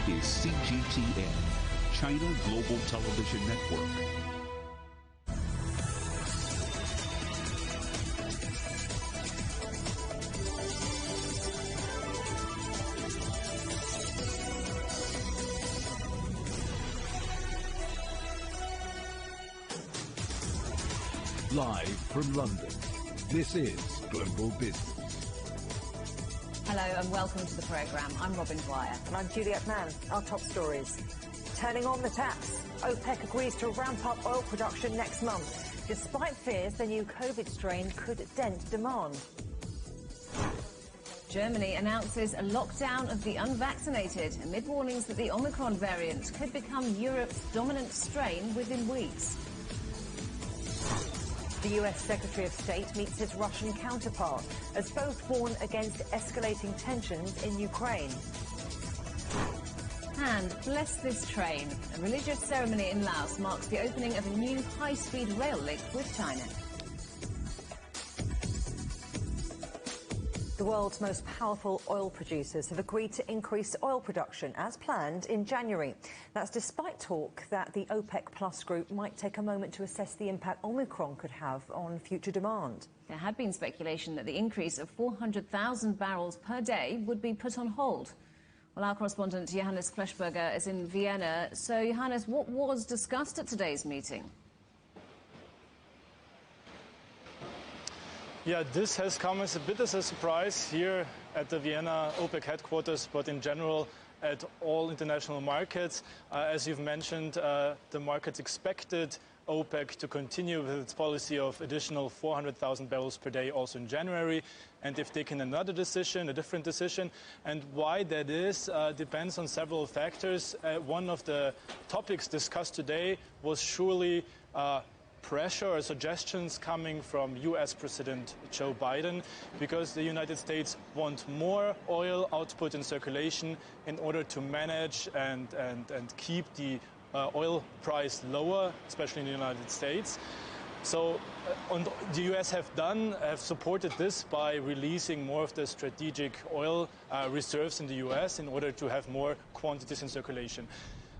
is CGTN, China Global Television Network. Live from London, this is Global Business. Hello and welcome to the programme. I'm Robin Dwyer. And I'm Juliet Mann. Our top stories. Turning on the taps. OPEC agrees to ramp up oil production next month, despite fears the new COVID strain could dent demand. Germany announces a lockdown of the unvaccinated amid warnings that the Omicron variant could become Europe's dominant strain within weeks. The US Secretary of State meets his Russian counterpart as both warn against escalating tensions in Ukraine. And bless this train. A religious ceremony in Laos marks the opening of a new high-speed rail link with China. The world's most powerful oil producers have agreed to increase oil production as planned in January. That's despite talk that the OPEC Plus group might take a moment to assess the impact Omicron could have on future demand. There had been speculation that the increase of 400,000 barrels per day would be put on hold. Well, our correspondent Johannes Fleshberger is in Vienna. So, Johannes, what was discussed at today's meeting? Yeah, this has come as a bit as a surprise here at the Vienna OPEC headquarters, but in general at all international markets. As you've mentioned, the markets expected OPEC to continue with its policy of additional 400,000 barrels per day also in January. And they've taken another decision, a different decision. And why that is depends on several factors. One of the topics discussed today was surely pressure or suggestions coming from U.S. President Joe Biden, because the United States want more oil output in circulation in order to manage and keep the oil price lower, especially in the United States. So the U.S. have supported this by releasing more of the strategic oil reserves in the U.S. in order to have more quantities in circulation.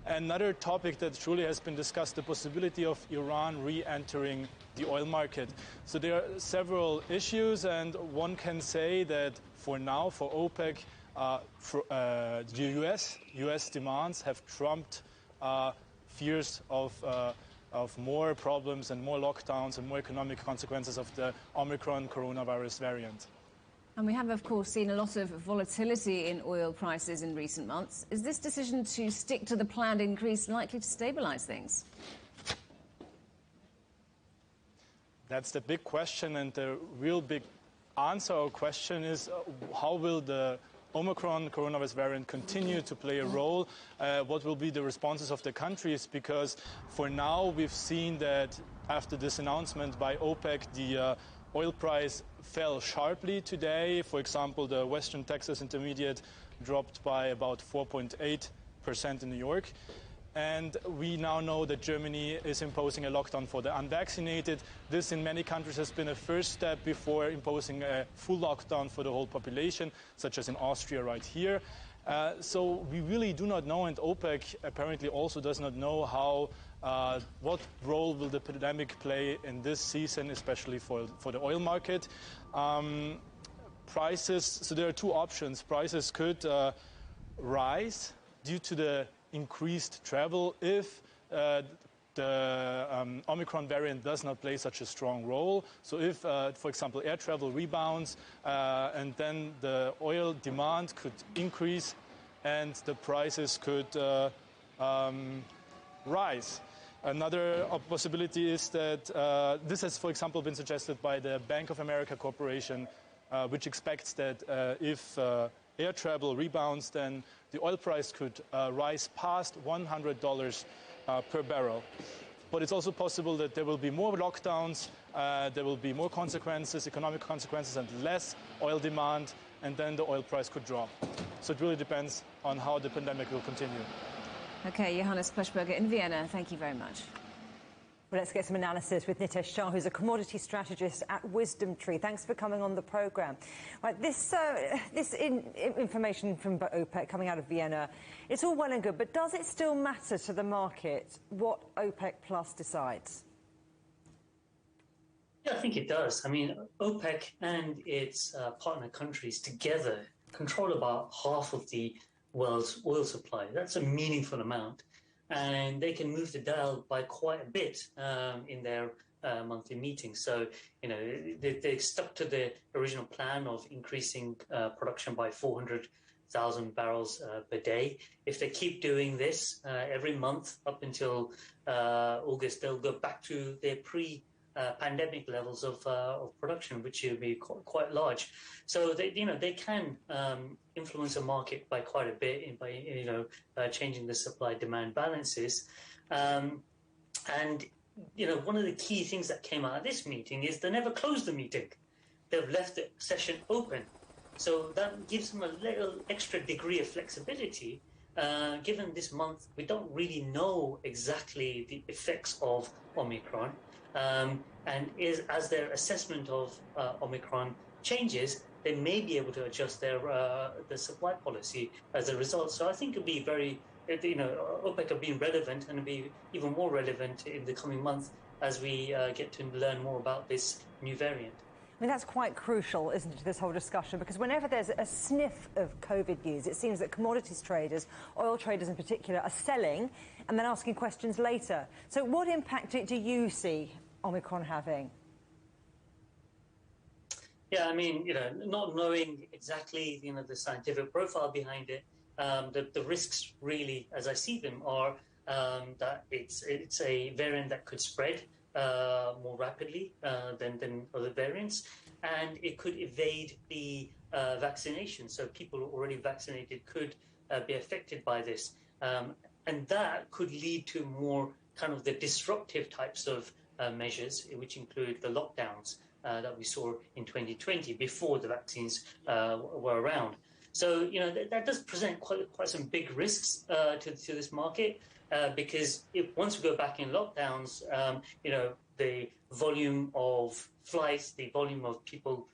Another topic that truly has been discussed, the possibility of Iran re-entering the oil market. So there are several issues, and one can say that for now, for OPEC, the U.S. demands have trumped fears of more problems and more lockdowns and more economic consequences of the Omicron coronavirus variant. And we have, of course, seen a lot of volatility in oil prices in recent months. Is this decision to stick to the planned increase likely to stabilize things? That's the big question, and the real big answer or question is how will the Omicron coronavirus variant continue to play a role? What will be the responses of the countries? Because for now, we've seen that after this announcement by OPEC, the oil price fell sharply today. For example, the Western Texas Intermediate dropped by about 4.8% in New York. And we now know that Germany is imposing a lockdown for the unvaccinated. This in many countries has been a first step before imposing a full lockdown for the whole population, such as in Austria right here. So we really do not know, and OPEC apparently also does not know what role will the pandemic play in this season, especially for the oil market. Prices, so there are two options. Prices could rise due to the increased travel if the Omicron variant does not play such a strong role. So if, for example, air travel rebounds and then the oil demand could increase and the prices could rise. Another possibility is that this has, for example, been suggested by the Bank of America Corporation, which expects that if air travel rebounds, then the oil price could rise past $100 per barrel. But it's also possible that there will be more lockdowns, there will be more consequences, economic consequences, and less oil demand, and then the oil price could drop. So it really depends on how the pandemic will continue. Okay, Johannes Fleshberger in Vienna, thank you very much. Well, let's get some analysis with Nitesh Shah, who's a commodity strategist at Wisdom Tree. Thanks for coming on the programme. Right, this information from OPEC coming out of Vienna, it's all well and good, but does it still matter to the market what OPEC Plus decides? Yeah, I think it does. I mean, OPEC and its partner countries together control about half of the world's oil supply. That's a meaningful amount. And they can move the dial by quite a bit in their monthly meetings. So, you know, they stuck to the original plan of increasing production by 400,000 barrels per day. If they keep doing this every month up until August, they'll go back to their pre-pandemic levels of production, which will be quite large. So they can influence a market by quite a bit by changing the supply-demand balances. And one of the key things that came out of this meeting is they never closed the meeting. They've left the session open. So that gives them a little extra degree of flexibility. Given this month, we don't really know exactly the effects of Omicron. And as their assessment of Omicron changes, they may be able to adjust their the supply policy as a result. So I think it'll be very, OPEC have been relevant and will be even more relevant in the coming months as we get to learn more about this new variant. I mean, that's quite crucial, isn't it, to this whole discussion, because whenever there's a sniff of COVID news, it seems that commodities traders, oil traders in particular, are selling and then asking questions later. So what impact do you see Omicron having? Yeah, I mean, not knowing exactly, the scientific profile behind it, the risks really, as I see them, are that it's a variant that could spread more rapidly than other variants, and it could evade the vaccination. So people already vaccinated could be affected by this, and that could lead to more kind of the disruptive types of measures, which include the lockdowns that we saw in 2020 before the vaccines were around. So that does present quite some big risks to this market. Because once we go back in lockdowns, the volume of flights, the volume of people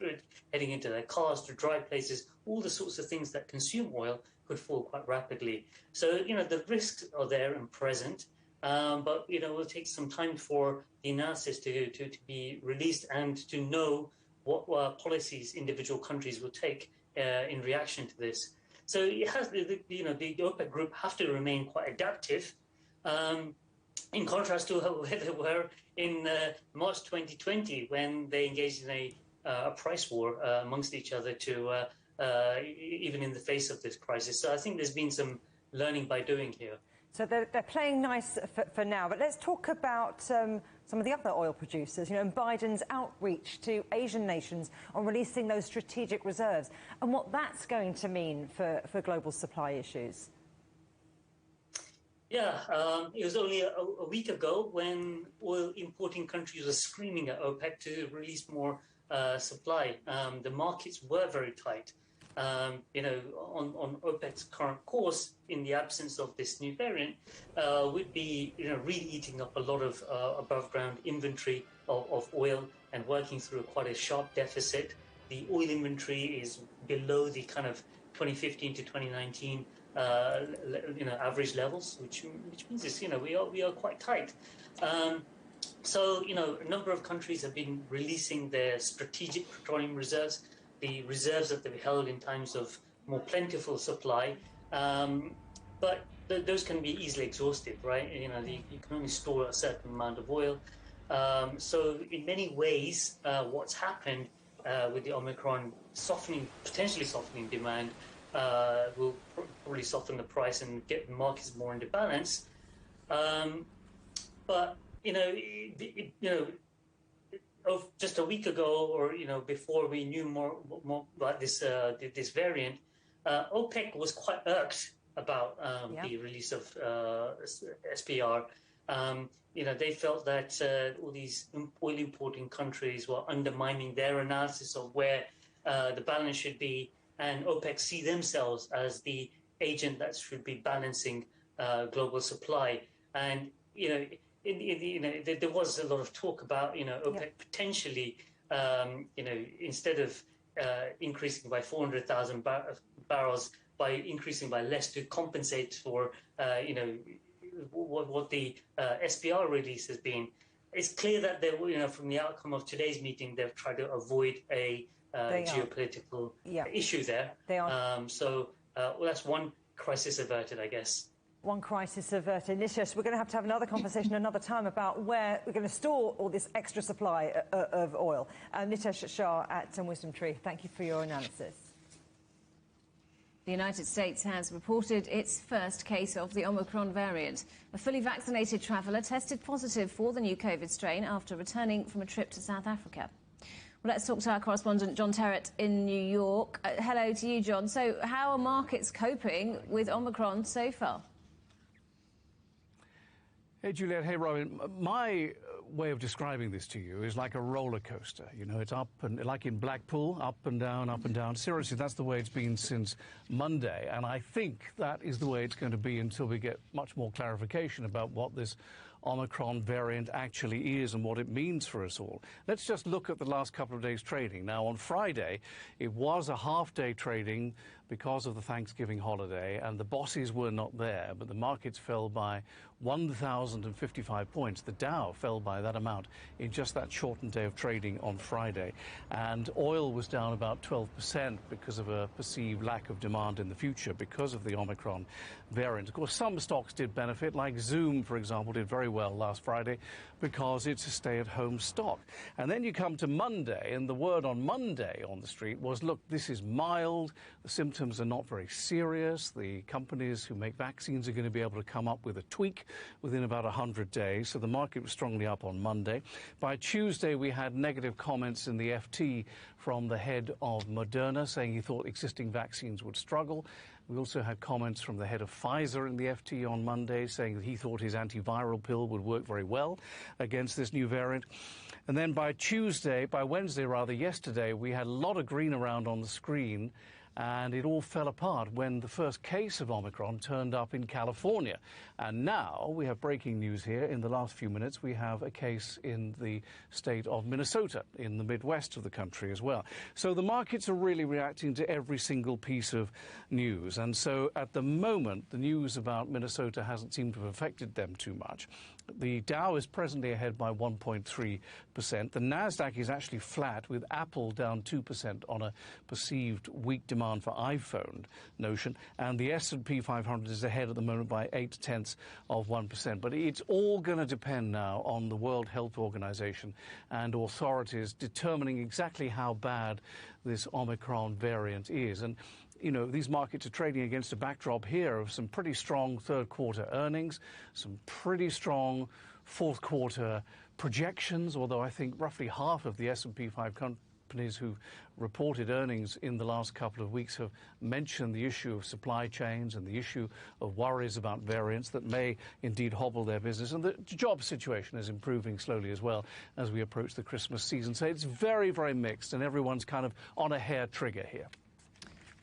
heading into their cars to dry places, all the sorts of things that consume oil could fall quite rapidly. So, the risks are there and present, but, it will take some time for the analysis to be released and to know what policies individual countries will take in reaction to this. So it has, the OPEC group have to remain quite adaptive. In contrast to where they were in March 2020, when they engaged in a price war amongst each other to even in the face of this crisis. So I think there's been some learning by doing here. So they're playing nice for now, but let's talk about some of the other oil producers, and Biden's outreach to Asian nations on releasing those strategic reserves and what that's going to mean for global supply issues. Yeah, it was only a week ago when oil importing countries were screaming at OPEC to release more supply. The markets were very tight. On OPEC's current course, in the absence of this new variant, would be really eating up a lot of above ground inventory of oil and working through quite a sharp deficit. The oil inventory is below the kind of 2015 to 2019 average levels, which means it's, we are quite tight. So a number of countries have been releasing their strategic petroleum reserves, the reserves that they've held in times of more plentiful supply, but those can be easily exhausted, right? You can only store a certain amount of oil. So in many ways, what's happened with the Omicron potentially softening demand, will probably soften the price and get the markets more into balance. But just a week ago, or before we knew more about this variant, OPEC was quite irked about the release of SPR. They felt that all these oil importing countries were undermining their analysis of where the balance should be, and OPEC see themselves as the agent that should be balancing global supply. And there was a lot of talk about, OPEC potentially, instead of increasing by 400,000 barrels, by increasing by less to compensate for, what the SPR release has been. It's clear that they, from the outcome of today's meeting, they've tried to avoid a geopolitical issue there. They are. Well, that's one crisis averted, I guess. One crisis averted. Nishas, we're going to have another conversation another time about where we're going to store all this extra supply of oil. Nitesh Shah at Wisdom Tree, thank you for your analysis. The United States has reported its first case of the Omicron variant. A fully vaccinated traveller tested positive for the new COVID strain after returning from a trip to South Africa. Well, let's talk to our correspondent, John Terrett in New York. Hello to you, John. So how are markets coping with Omicron so far? Hey, Juliet. Hey, Robin. My way of describing this to you is like a roller coaster. It's up and like in Blackpool, up and down, up and down. Seriously, that's the way it's been since Monday. And I think that is the way it's going to be until we get much more clarification about what this Omicron variant actually is and what it means for us all. Let's just look at the last couple of days trading. Now, on Friday, it was a half-day trading because of the Thanksgiving holiday, and the bosses were not there, but the markets fell by 1,055 points. The Dow fell by that amount in just that shortened day of trading on Friday. And oil was down about 12% because of a perceived lack of demand in the future because of the Omicron variant. Of course, some stocks did benefit, like Zoom, for example, did very well last Friday because it's a stay-at-home stock. And then you come to Monday, and the word on Monday on the street was, look, this is mild, the symptoms are not very serious, the companies who make vaccines are going to be able to come up with a tweak within about 100 days. So the market was strongly up on Monday. By Tuesday, we had negative comments in the FT from the head of Moderna saying he thought existing vaccines would struggle. We also had comments from the head of Pfizer in the FT on Monday saying that he thought his antiviral pill would work very well against this new variant. And then by Wednesday, yesterday, we had a lot of green around on the screen, and it all fell apart when the first case of Omicron turned up in California. And now we have breaking news here. In the last few minutes, we have a case in the state of Minnesota, in the Midwest of the country as well. So the markets are really reacting to every single piece of news. And so at the moment, the news about Minnesota hasn't seemed to have affected them too much. The Dow is presently ahead by 1.3%. The Nasdaq is actually flat, with Apple down 2% on a perceived weak demand for iPhone notion. And the S&P 500 is ahead at the moment by 0.8%. But it's all going to depend now on the World Health Organization and authorities determining exactly how bad this Omicron variant is. And these markets are trading against a backdrop here of some pretty strong third quarter earnings, some pretty strong fourth quarter projections, although I think roughly half of the S&P 500 companies who've reported earnings in the last couple of weeks have mentioned the issue of supply chains and the issue of worries about variants that may indeed hobble their business. And the job situation is improving slowly as well as we approach the Christmas season. So it's very, very mixed, and everyone's kind of on a hair trigger here.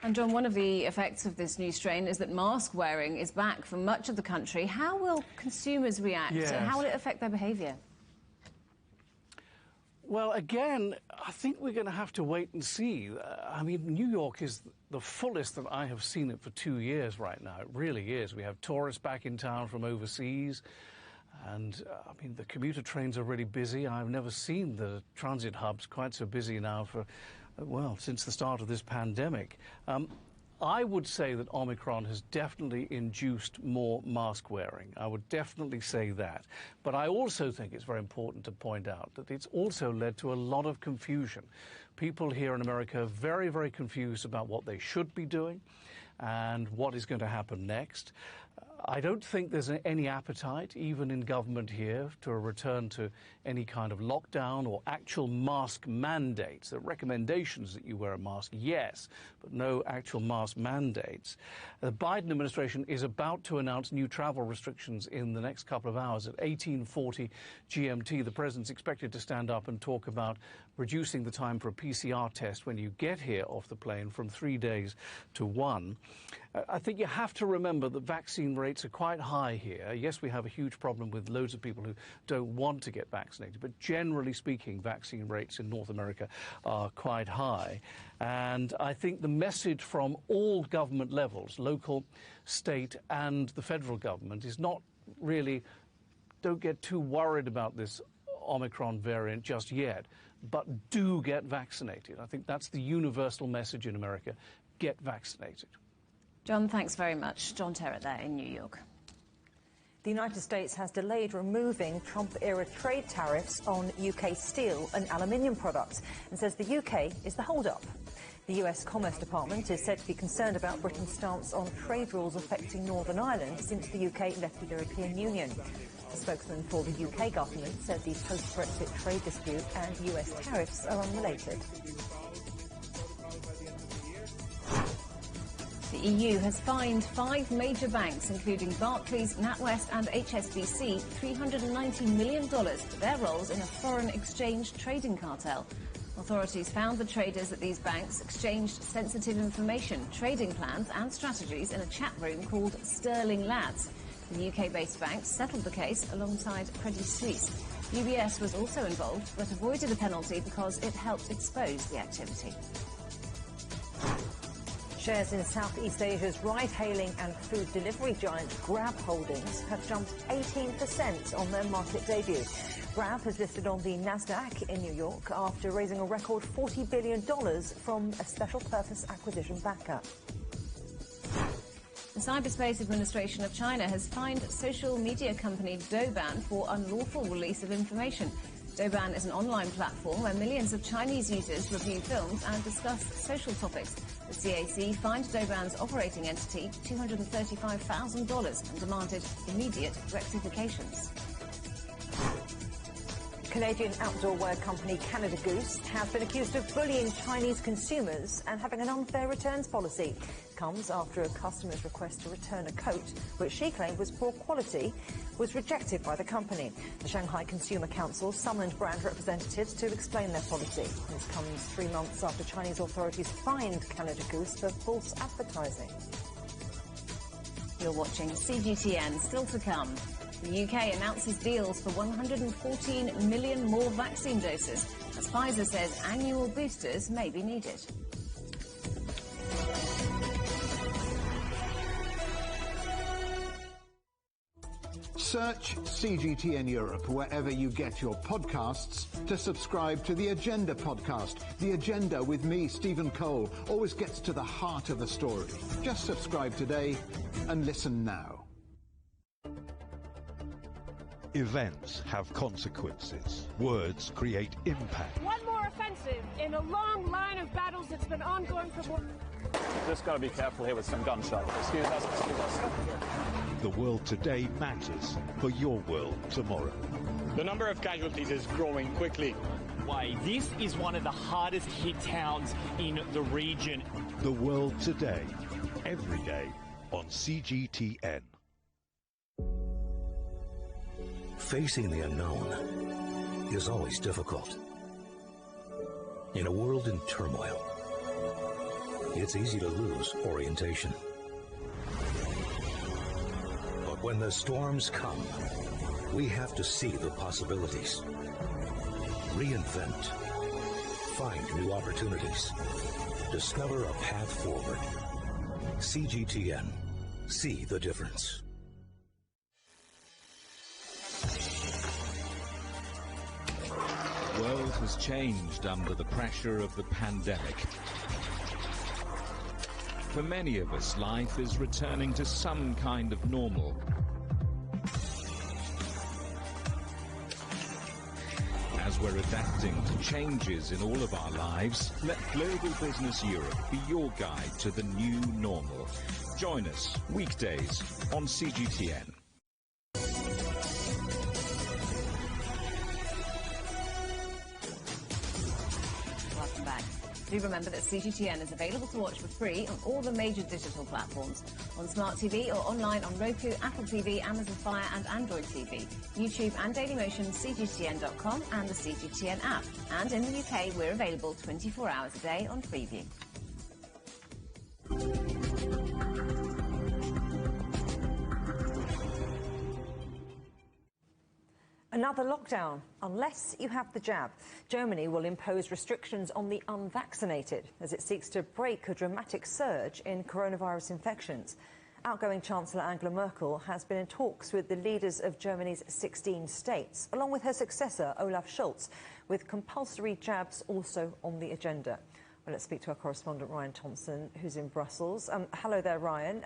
And John, one of the effects of this new strain is that mask wearing is back for much of the country. How will consumers react? Yes. And how will it affect their behaviour? Well, again, I think we're going to have to wait and see. I mean, New York is the fullest that I have seen it for 2 years right now. It really is. We have tourists back in town from overseas. And, I mean, the commuter trains are really busy. I've never seen the transit hubs quite so busy now since the start of this pandemic. I would say that Omicron has definitely induced more mask wearing. I would definitely say that. But I also think it's very important to point out that it's also led to a lot of confusion. People here in America are very, very confused about what they should be doing and what is going to happen next. I don't think there's any appetite, even in government here, to a return to any kind of lockdown or actual mask mandates. The recommendations that you wear a mask, yes, but no actual mask mandates. The Biden administration is about to announce new travel restrictions in the next couple of hours. At 18:40 GMT, the president's expected to stand up and talk about reducing the time for a PCR test when you get here off the plane from 3 days to 1. I think you have to remember that vaccine rates are quite high here. Yes, we have a huge problem with loads of people who don't want to get vaccinated, but generally speaking, vaccine rates in North America are quite high. And I think the message from all government levels, local, state, and the federal government, is not really, don't get too worried about this Omicron variant just yet, but do get vaccinated. I think that's the universal message in America. Get vaccinated. John, thanks very much. John Terrett there in New York. The United States has delayed removing Trump-era trade tariffs on UK steel and aluminium products and says the UK is the hold-up. The US Commerce Department is said to be concerned about Britain's stance on trade rules affecting Northern Ireland since the UK left the European Union. A spokesman for the UK government said the post-Brexit trade dispute and US tariffs are unrelated. The EU has fined 5 major banks, including Barclays, NatWest and HSBC, $390 million for their roles in a foreign exchange trading cartel. Authorities found the traders at these banks exchanged sensitive information, trading plans and strategies in a chat room called Sterling Lads. The UK-based banks settled the case alongside Credit Suisse. UBS was also involved but avoided a penalty because it helped expose the activity. Shares in Southeast Asia's ride-hailing and food delivery giant Grab Holdings have jumped 18% on their market debut. Grab has listed on the Nasdaq in New York after raising a record $40 billion from a special purpose acquisition backer. The Cyberspace Administration of China has fined social media company Douban for unlawful release of information. Douban is an online platform where millions of Chinese users review films and discuss social topics. The CAC fined Douban's operating entity $235,000 and demanded immediate rectifications. Canadian outdoor wear company Canada Goose has been accused of bullying Chinese consumers and having an unfair returns policy. Comes after a customer's request to return a coat, which she claimed was poor quality, was rejected by the company. The Shanghai Consumer Council summoned brand representatives to explain their policy. This comes 3 months after Chinese authorities fined Canada Goose for false advertising. You're watching CGTN. Still to come. The UK announces deals for 114 million more vaccine doses, as Pfizer says annual boosters may be needed. Search CGTN Europe wherever you get your podcasts to subscribe to The Agenda podcast. The Agenda with me, Stephen Cole, always gets to the heart of the story. Just subscribe today and listen now. Events have consequences. Words create impact. One more offensive in a long line of battles that's been ongoing for more. Just got to be careful here with some gunshots. Excuse us. The world today matters for your world tomorrow. The number of casualties is growing quickly. Why, this is one of the hardest hit towns in the region. The world today, every day on CGTN. Facing the unknown is always difficult. In a world in turmoil, it's easy to lose orientation. But when the storms come, we have to see the possibilities, reinvent, find new opportunities, discover a path forward. CGTN. See the difference. The world has changed under the pressure of the pandemic. For many of us, life is returning to some kind of normal. As we're adapting to changes in all of our lives, let Global Business Europe be your guide to the new normal. Join us weekdays on CGTN. Welcome back. Do remember that CGTN is available to watch for free on all the major digital platforms, on Smart TV or online on Roku, Apple TV, Amazon Fire and Android TV, YouTube and Dailymotion, CGTN.com and the CGTN app. And in the UK, we're available 24 hours a day on Freeview. Another lockdown, unless you have the jab. Germany will impose restrictions on the unvaccinated as it seeks to break a dramatic surge in coronavirus infections. Outgoing Chancellor Angela Merkel has been in talks with the leaders of Germany's 16 states, along with her successor, Olaf Scholz, with compulsory jabs also on the agenda. Well, let's speak to our correspondent, Ryan Thompson, who's in Brussels. Hello there, Ryan.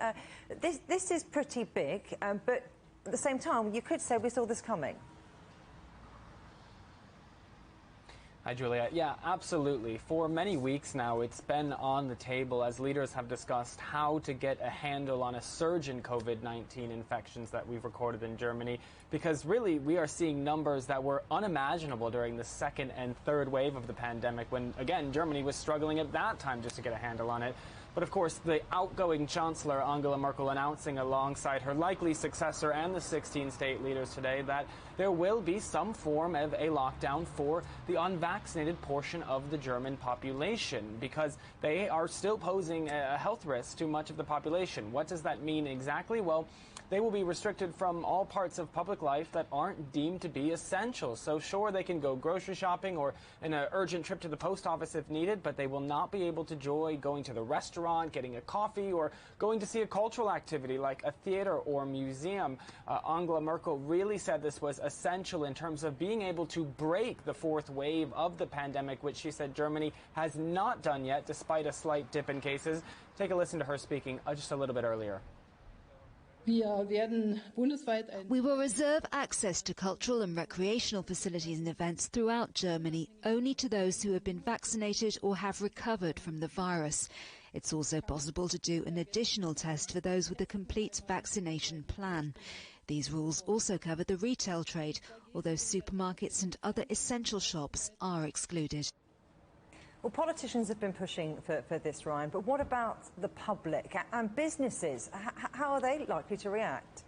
This is pretty big, but at the same time, you could say we saw this coming. Hi, Julia. Yeah, absolutely. For many weeks now, it's been on the table as leaders have discussed how to get a handle on a surge in COVID-19 infections that we've recorded in Germany, because really we are seeing numbers that were unimaginable during the second and third wave of the pandemic when, again, Germany was struggling at that time just to get a handle on it. But of course, the outgoing Chancellor Angela Merkel announcing alongside her likely successor and the 16 state leaders today that there will be some form of a lockdown for the unvaccinated portion of the German population because they are still posing a health risk to much of the population. What does that mean exactly? Well, they will be restricted from all parts of public life that aren't deemed to be essential. So sure, they can go grocery shopping or an urgent trip to the post office if needed, but they will not be able to enjoy going to the restaurant, getting a coffee, or going to see a cultural activity like a theater or museum. Angela Merkel really said this was essential in terms of being able to break the fourth wave of the pandemic, which she said Germany has not done yet, despite a slight dip in cases. Take a listen to her speaking just a little bit earlier. We will reserve access to cultural and recreational facilities and events throughout Germany only to those who have been vaccinated or have recovered from the virus. It's also possible to do an additional test for those with a complete vaccination plan. These rules also cover the retail trade, although supermarkets and other essential shops are excluded. Well, politicians have been pushing for this, Ryan, but what about the public and businesses? How are they likely to react?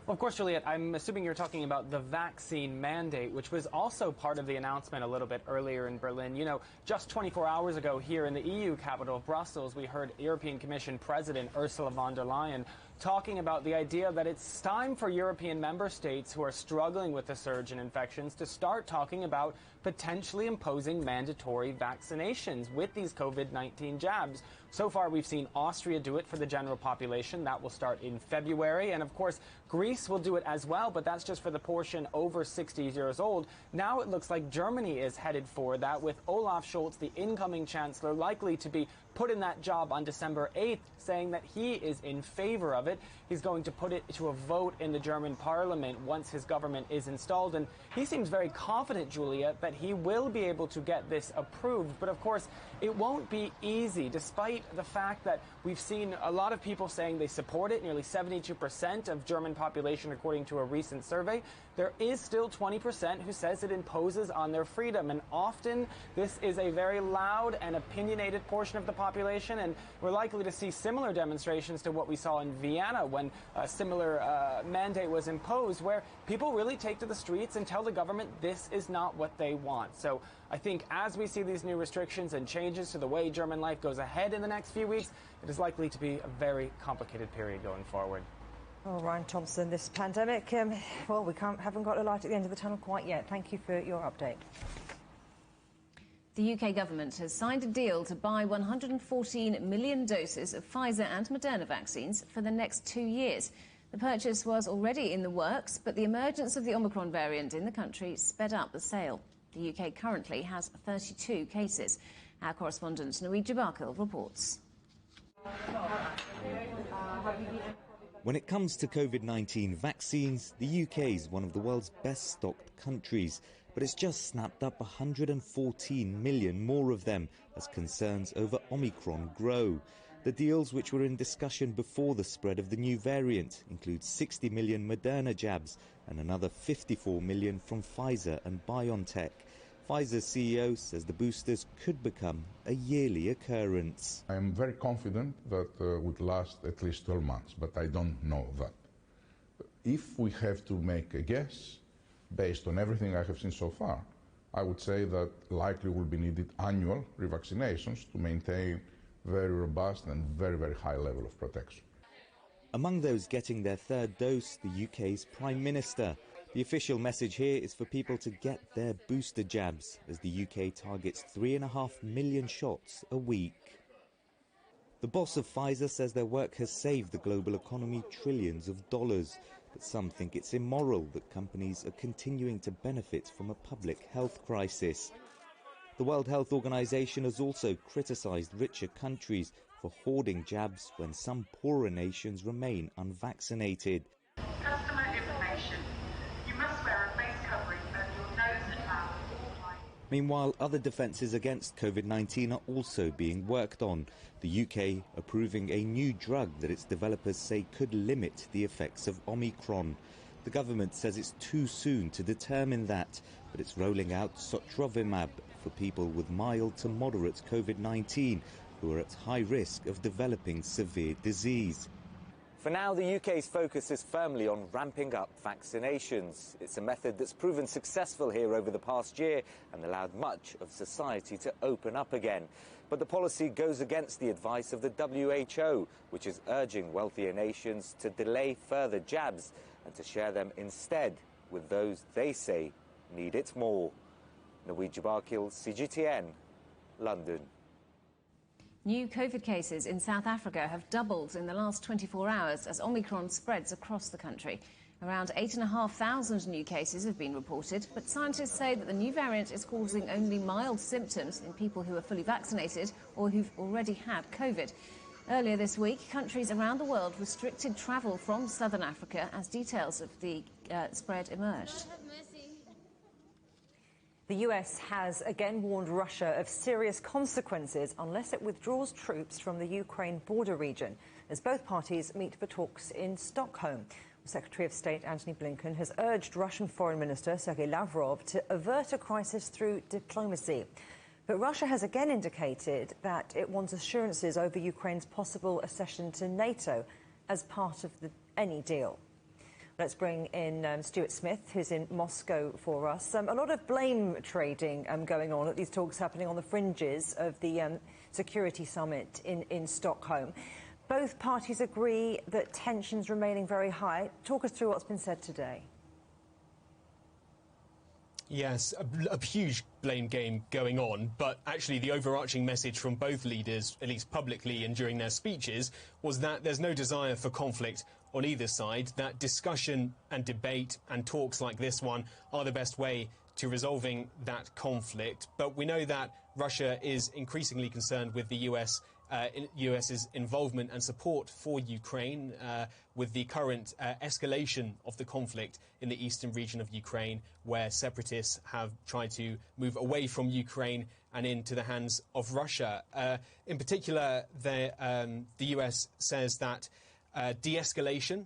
Well, of course, Juliet, I'm assuming you're talking about the vaccine mandate, which was also part of the announcement a little bit earlier in Berlin. You know, just 24 hours ago here in the EU capital of Brussels, we heard European Commission President Ursula von der Leyen talking about the idea that it's time for European member states who are struggling with the surge in infections to start talking about potentially imposing mandatory vaccinations with these COVID-19 jabs. So far, we've seen Austria do it for the general population. That will start in February. And of course, Greece will do it as well, but that's just for the portion over 60 years old. Now it looks like Germany is headed for that, with Olaf Scholz, the incoming chancellor, likely to be put in that job on December 8th, saying that he is in favor of it. He's going to put it to a vote in the German parliament once his government is installed. And he seems very confident, Julia, that he will be able to get this approved. But of course, it won't be easy, despite the fact that we've seen a lot of people saying they support it, nearly 72% of German population, according to a recent survey. There is still 20% who says it imposes on their freedom. And often this is a very loud and opinionated portion of the population. And we're likely to see similar demonstrations to what we saw in Vienna when a similar mandate was imposed, where people really take to the streets and tell the government this is not what they want. So I think as we see these new restrictions and changes to the way German life goes ahead in the next few weeks, it is likely to be a very complicated period going forward. Oh, Ryan Thompson, this pandemic, well, we haven't got a light at the end of the tunnel quite yet. Thank you for your update. The UK government has signed a deal to buy 114 million doses of Pfizer and Moderna vaccines for the next 2 years. The purchase was already in the works, but the emergence of the Omicron variant in the country sped up the sale. The UK currently has 32 cases. Our correspondent, Nui Jabarkil, reports. When it comes to COVID-19 vaccines, the UK is one of the world's best-stocked countries, but it's just snapped up 114 million more of them as concerns over Omicron grow. The deals, which were in discussion before the spread of the new variant, include 60 million Moderna jabs and another 54 million from Pfizer and BioNTech. Pfizer's CEO says the boosters could become a yearly occurrence. I am very confident that would last at least 12 months, but I don't know that. If we have to make a guess, based on everything I have seen so far, I would say that likely will be needed annual revaccinations to maintain very robust and very, very high level of protection. Among those getting their third dose, the UK's Prime Minister. The official message here is for people to get their booster jabs, as the UK targets 3.5 million shots a week. The boss of Pfizer says their work has saved the global economy trillions of dollars, but some think it's immoral that companies are continuing to benefit from a public health crisis. The World Health Organization has also criticized richer countries for hoarding jabs when some poorer nations remain unvaccinated. Customer information. You must wear a face covering over your nose and mouth all time. Meanwhile, other defences against COVID-19 are also being worked on. The UK approving a new drug that its developers say could limit the effects of Omicron. The government says it's too soon to determine that, but it's rolling out sotrovimab for people with mild to moderate COVID-19 who are at high risk of developing severe disease. For now, the UK's focus is firmly on ramping up vaccinations. It's a method that's proven successful here over the past year and allowed much of society to open up again. But the policy goes against the advice of the WHO, which is urging wealthier nations to delay further jabs and to share them instead with those they say need it more. Naweed Jabarkil, CGTN, London. New COVID cases in South Africa have doubled in the last 24 hours as Omicron spreads across the country. Around 8,500 new cases have been reported, but scientists say that the new variant is causing only mild symptoms in people who are fully vaccinated or who've already had COVID. Earlier this week, countries around the world restricted travel from southern Africa as details of the spread emerged. The US has again warned Russia of serious consequences unless it withdraws troops from the Ukraine border region, as both parties meet for talks in Stockholm. Secretary of State Antony Blinken has urged Russian Foreign Minister Sergei Lavrov to avert a crisis through diplomacy. But Russia has again indicated that it wants assurances over Ukraine's possible accession to NATO as part of any deal. Let's bring in Stuart Smith, who's in Moscow for us. A lot of blame trading going on at these talks happening on the fringes of the security summit in Stockholm. Both parties agree that tensions remaining very high. Talk us through what's been said today. Yes, a huge blame game going on, but actually the overarching message from both leaders, at least publicly and during their speeches, was that there's no desire for conflict on either side, that discussion and debate and talks like this one are the best way to resolving that conflict. But we know that Russia is increasingly concerned with the US's involvement and support for Ukraine with the current escalation of the conflict in the eastern region of Ukraine, where separatists have tried to move away from Ukraine and into the hands of Russia. In particular, the US says that de-escalation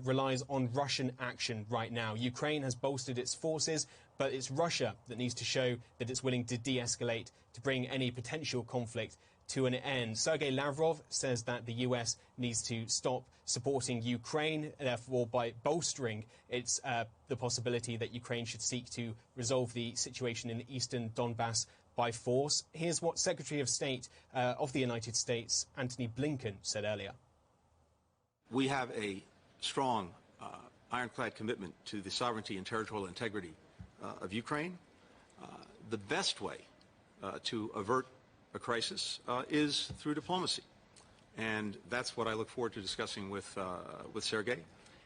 relies on Russian action right now. Ukraine has bolstered its forces, but it's Russia that needs to show that it's willing to de-escalate to bring any potential conflict to an end. Sergei Lavrov says that the US needs to stop supporting Ukraine, therefore by bolstering its the possibility that Ukraine should seek to resolve the situation in the eastern Donbass by force. Here's what Secretary of State of the United States, Antony Blinken, said earlier. We have a strong, ironclad commitment to the sovereignty and territorial integrity of Ukraine. The best way to avert a crisis is through diplomacy. And that's what I look forward to discussing with Sergei,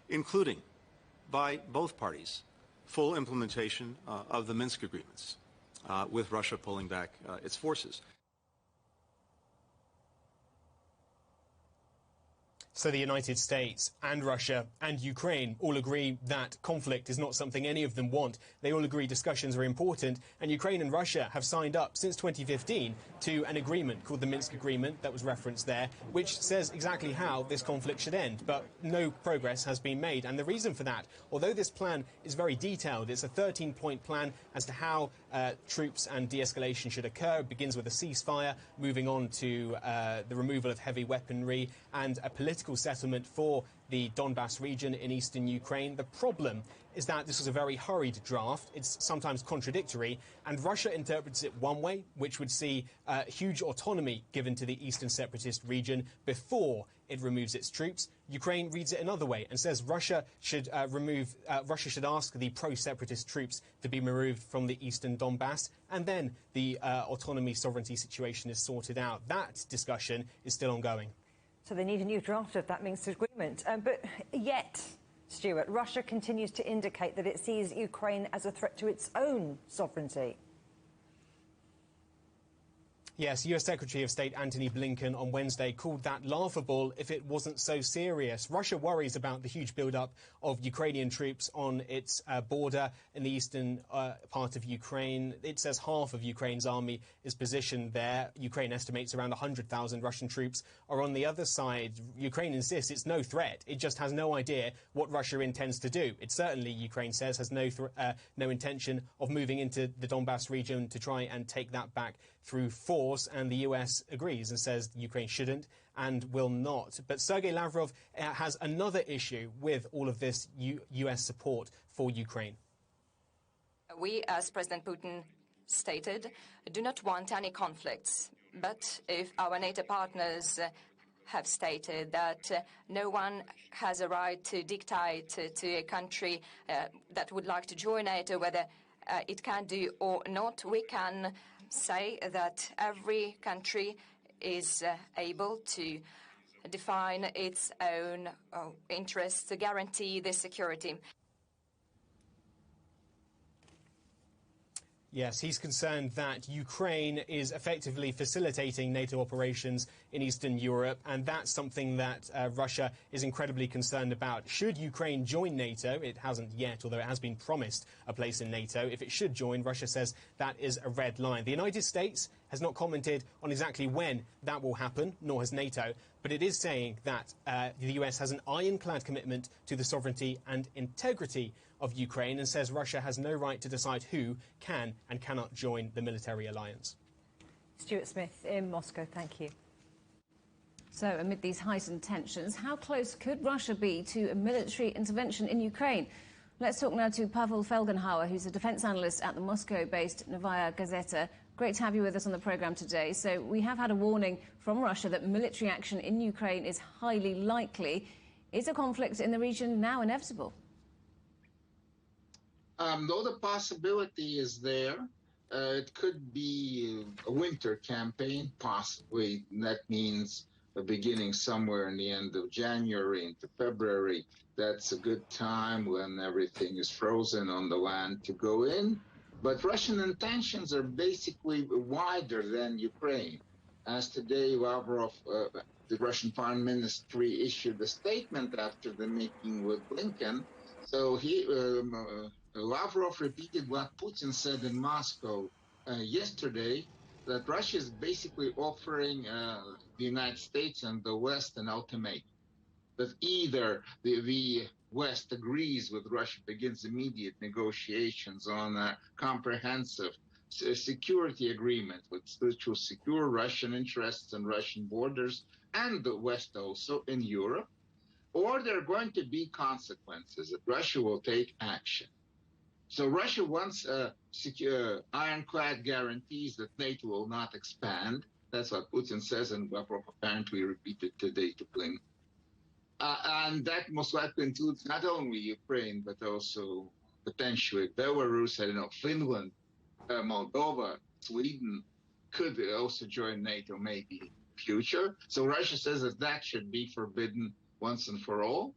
including by both parties, full implementation of the Minsk agreements, with Russia pulling back its forces. So the United States and Russia and Ukraine all agree that conflict is not something any of them want. They all agree discussions are important, and Ukraine and Russia have signed up since 2015 to an agreement called the Minsk Agreement that was referenced there, which says exactly how this conflict should end. But no progress has been made, and the reason for that, although this plan is very detailed, it's a 13-point plan as to how troops and de-escalation should occur. It begins with a ceasefire, moving on to the removal of heavy weaponry and a political settlement for the Donbass region in eastern Ukraine. The problem is that this was a very hurried draft. It's sometimes contradictory, and Russia interprets it one way, which would see huge autonomy given to the eastern separatist region before it removes its troops. Ukraine reads it another way and says Russia should Russia should ask the pro-separatist troops to be removed from the eastern Donbass, and then the autonomy sovereignty situation is sorted out. That discussion is still ongoing. So they need a new draft of that Minsk agreement. But yet, Stuart, Russia continues to indicate that it sees Ukraine as a threat to its own sovereignty. Yes, US Secretary of State Antony Blinken on Wednesday called that laughable if it wasn't so serious. Russia worries about the huge build-up of Ukrainian troops on its border in the eastern part of Ukraine. It says half of Ukraine's army is positioned there. Ukraine estimates around 100,000 Russian troops are on the other side. Ukraine insists it's no threat. It just has no idea what Russia intends to do. It certainly, Ukraine says, has no intention of moving into the Donbass region to try and take that back through force, and the US agrees and says Ukraine shouldn't and will not. But Sergei Lavrov has another issue with all of this US support for Ukraine. We, as President Putin stated, do not want any conflicts. But if our NATO partners have stated that no one has a right to dictate to a country that would like to join NATO whether it can do or not, we can say that every country is able to define its own interests to guarantee the security. Yes, he's concerned that Ukraine is effectively facilitating NATO operations in Eastern Europe, and that's something that Russia is incredibly concerned about. Should Ukraine join NATO, it hasn't yet, although it has been promised a place in NATO. If it should join, Russia says that is a red line. The United States has not commented on exactly when that will happen, nor has NATO, but it is saying that the US has an ironclad commitment to the sovereignty and integrity of Ukraine and says Russia has no right to decide who can and cannot join the military alliance. Stuart Smith in Moscow, thank you. So, amid these heightened tensions, how close could Russia be to a military intervention in Ukraine? Let's talk now to Pavel Felgenhauer, who's a defence analyst at the Moscow-based Novaya Gazeta. Great to have you with us on the programme today. So, we have had a warning from Russia that military action in Ukraine is highly likely. Is a conflict in the region now inevitable? Though the possibility is there, it could be a winter campaign, possibly. That means a beginning somewhere in the end of January into February. That's a good time when everything is frozen on the land to go in. But Russian intentions are basically wider than Ukraine. As today, Lavrov, the Russian Foreign Ministry, issued a statement after the meeting with Blinken. So Lavrov repeated what Putin said in Moscow yesterday, that Russia is basically offering the United States and the West an ultimatum. That either the West agrees with Russia, begins immediate negotiations on a comprehensive security agreement which will secure Russian interests and Russian borders, and the West also in Europe, or there are going to be consequences, that Russia will take action. So Russia wants secure, ironclad guarantees that NATO will not expand. That's what Putin says, and Lavrov apparently repeated today to Blinken. And that most likely includes not only Ukraine, but also potentially Belarus, I don't know, Finland, Moldova, Sweden could also join NATO maybe in the future. So Russia says that that should be forbidden once and for all.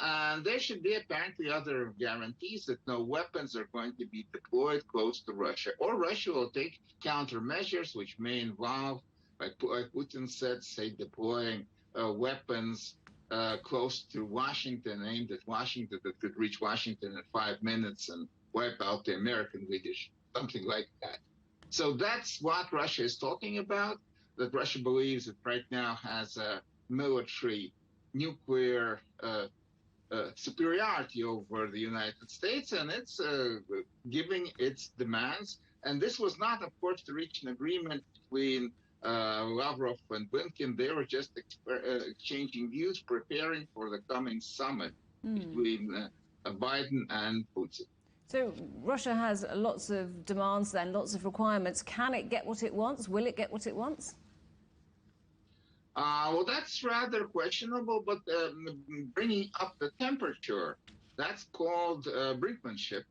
And there should be apparently other guarantees that no weapons are going to be deployed close to Russia. Or Russia will take countermeasures, which may involve, like Putin said, say, deploying weapons close to Washington, aimed at Washington, that could reach Washington in 5 minutes and wipe out the American leadership, something like that. So that's what Russia is talking about, that Russia believes it right now has a military nuclear superiority over the United States, and it's giving its demands. And this was not, of course, to reach an agreement between Lavrov and Blinken. They were just exchanging views, preparing for the coming summit between Biden and Putin. So Russia has lots of demands then, lots of requirements. Can it get what it wants? Will it get what it wants? Well, that's rather questionable, but bringing up the temperature, that's called brinkmanship.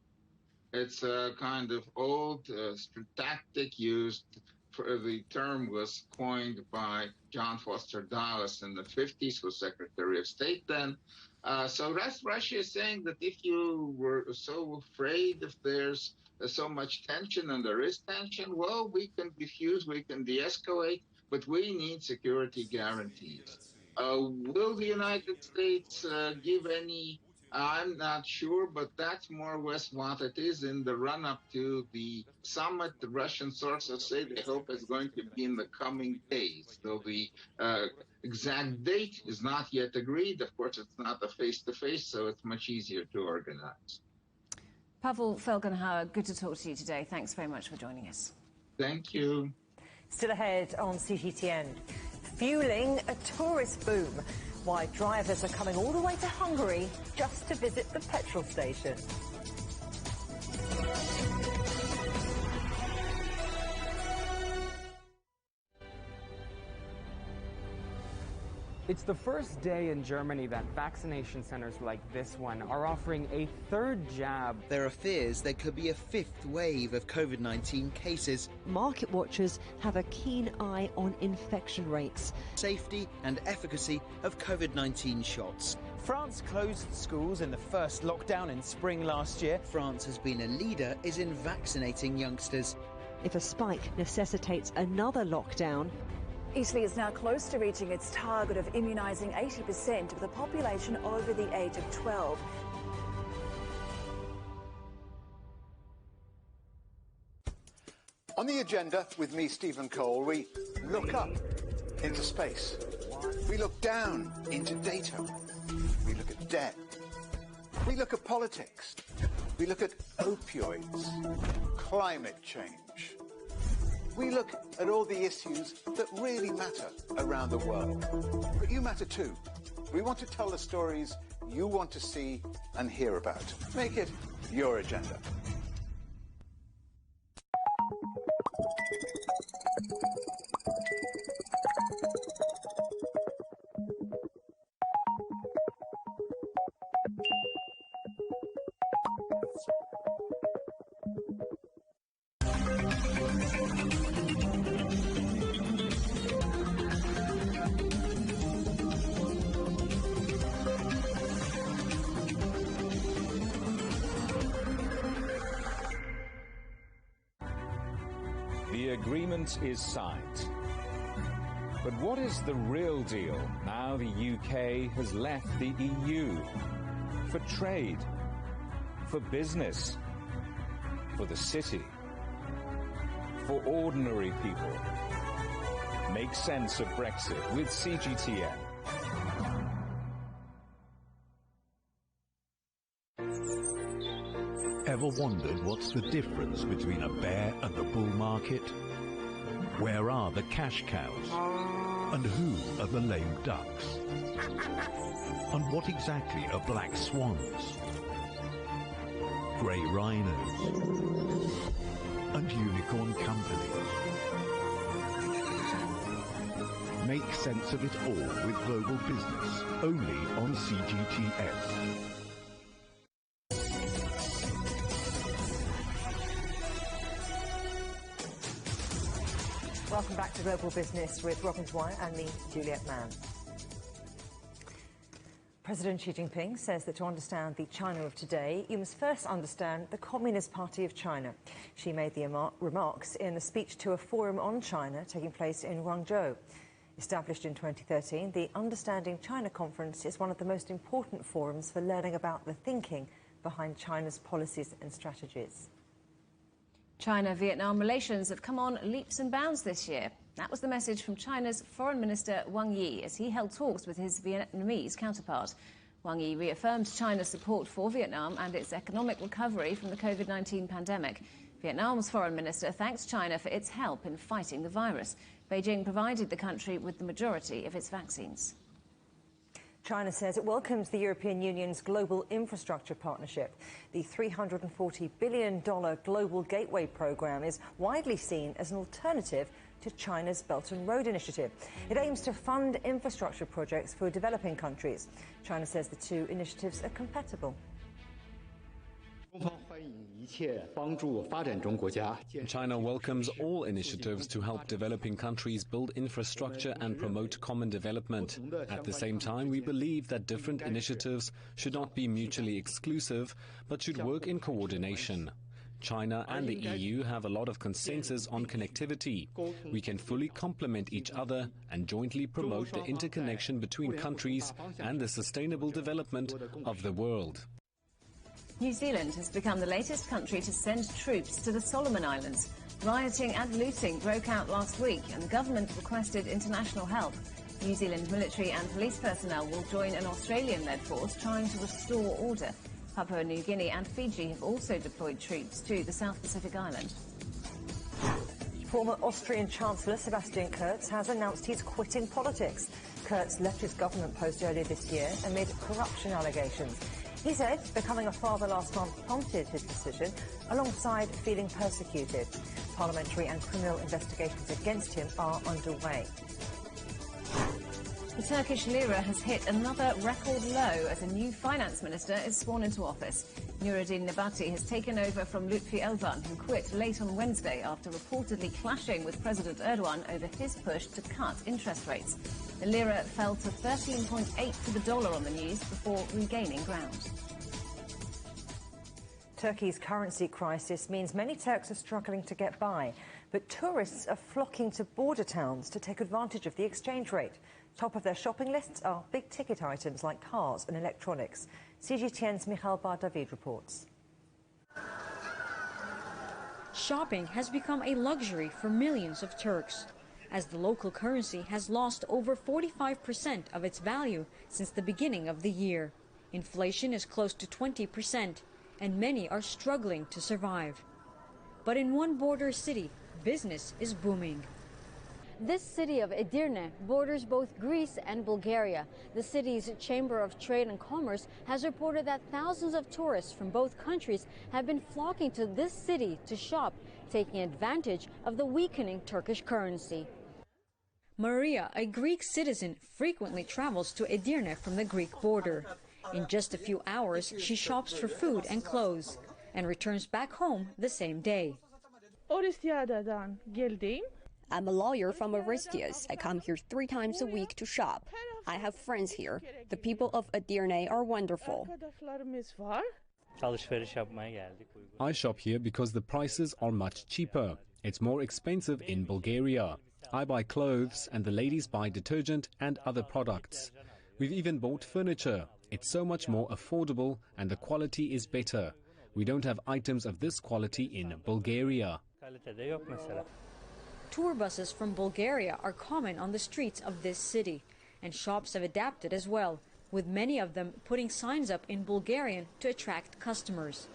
It's a kind of old tactic used. The term was coined by John Foster Dulles in the 50s, was Secretary of State then. So that's Russia is saying that if you were so afraid, if there's so much tension, and there is tension, well, we can diffuse, we can de-escalate, but we need security guarantees. Will the United States give any? I'm not sure, but that's more or less what it is in the run-up to the summit. The Russian sources say they hope it's going to be in the coming days. Though the exact date is not yet agreed. Of course, it's not a face-to-face, so it's much easier to organize. Pavel Felgenhauer, good to talk to you today. Thanks very much for joining us. Thank you. Still ahead on CGTN, fueling a tourist boom. Why drivers are coming all the way to Hungary just to visit the petrol station. It's the first day in Germany that vaccination centers like this one are offering a third jab. There are fears there could be a fifth wave of COVID-19 cases. Market watchers have a keen eye on infection rates, safety and efficacy of COVID-19 shots. France closed schools in the first lockdown in spring last year. France has been a leader in vaccinating youngsters. If a spike necessitates another lockdown, Italy is now close to reaching its target of immunising 80% of the population over the age of 12. On the agenda with me, Stephen Cole, we look up into space. We look down into data. We look at debt. We look at politics. We look at opioids, climate change. We look at all the issues that really matter around the world. But you matter too. We want to tell the stories you want to see and hear about. Make it your agenda. The agreement is signed. But what is the real deal now the UK has left the EU? For trade, for business, for the city, for ordinary people. Make sense of Brexit with CGTN. Ever wondered what's the difference between a bear and the bull market? Where are the cash cows? And who are the lame ducks? And what exactly are black swans? Grey rhinos? And unicorn companies? Make sense of it all with Global Business, only on CGTN. Welcome back to Global Business with Robin Dwyer and me, Juliet Mann. President Xi Jinping says that to understand the China of today, you must first understand the Communist Party of China. Xi made the remarks in a speech to a forum on China taking place in Guangzhou. Established in 2013, the Understanding China Conference is one of the most important forums for learning about the thinking behind China's policies and strategies. China-Vietnam relations have come on leaps and bounds this year. That was the message from China's Foreign Minister Wang Yi as he held talks with his Vietnamese counterpart. Wang Yi reaffirmed China's support for Vietnam and its economic recovery from the COVID-19 pandemic. Vietnam's foreign minister thanks China for its help in fighting the virus. Beijing provided the country with the majority of its vaccines. China says it welcomes the European Union's global infrastructure partnership. The $340 billion Global Gateway Programme is widely seen as an alternative to China's Belt and Road Initiative. It aims to fund infrastructure projects for developing countries. China says the two initiatives are compatible. China welcomes all initiatives to help developing countries build infrastructure and promote common development. At the same time, we believe that different initiatives should not be mutually exclusive, but should work in coordination. China and the EU have a lot of consensus on connectivity. We can fully complement each other and jointly promote the interconnection between countries and the sustainable development of the world. New Zealand has become the latest country to send troops to the Solomon Islands. Rioting and looting broke out last week and the government requested international help. New Zealand military and police personnel will join an Australian-led force trying to restore order. Papua New Guinea and Fiji have also deployed troops to the South Pacific island. Former Austrian Chancellor Sebastian Kurz has announced he's quitting politics. Kurz left his government post earlier this year amid corruption allegations. He said becoming a father last month prompted his decision, alongside feeling persecuted. Parliamentary and criminal investigations against him are underway. The Turkish lira has hit another record low as a new finance minister is sworn into office. Nuruddin Nebati has taken over from Lutfi Elvan, who quit late on Wednesday after reportedly clashing with President Erdogan over his push to cut interest rates. The lira fell to 13.8 to the dollar on the news before regaining ground. Turkey's currency crisis means many Turks are struggling to get by, but tourists are flocking to border towns to take advantage of the exchange rate. Top of their shopping lists are big-ticket items like cars and electronics. CGTN's Michal Bar-David reports. Shopping has become a luxury for millions of Turks, as the local currency has lost over 45% of its value since the beginning of the year. Inflation is close to 20%, and many are struggling to survive. But in one border city, business is booming. This city of Edirne borders both Greece and Bulgaria. The city's Chamber of Trade and Commerce has reported that thousands of tourists from both countries have been flocking to this city to shop, taking advantage of the weakening Turkish currency. Maria, a Greek citizen, frequently travels to Edirne from the Greek border. In just a few hours, she shops for food and clothes and returns back home the same day. I'm a lawyer from Aristias. I come here 3 times a week to shop. I have friends here. The people of Edirne are wonderful. I shop here because the prices are much cheaper. It's more expensive in Bulgaria. I buy clothes and the ladies buy detergent and other products. We've even bought furniture. It's so much more affordable and the quality is better. We don't have items of this quality in Bulgaria. Tour buses from Bulgaria are common on the streets of this city, and shops have adapted as well, with many of them putting signs up in Bulgarian to attract customers.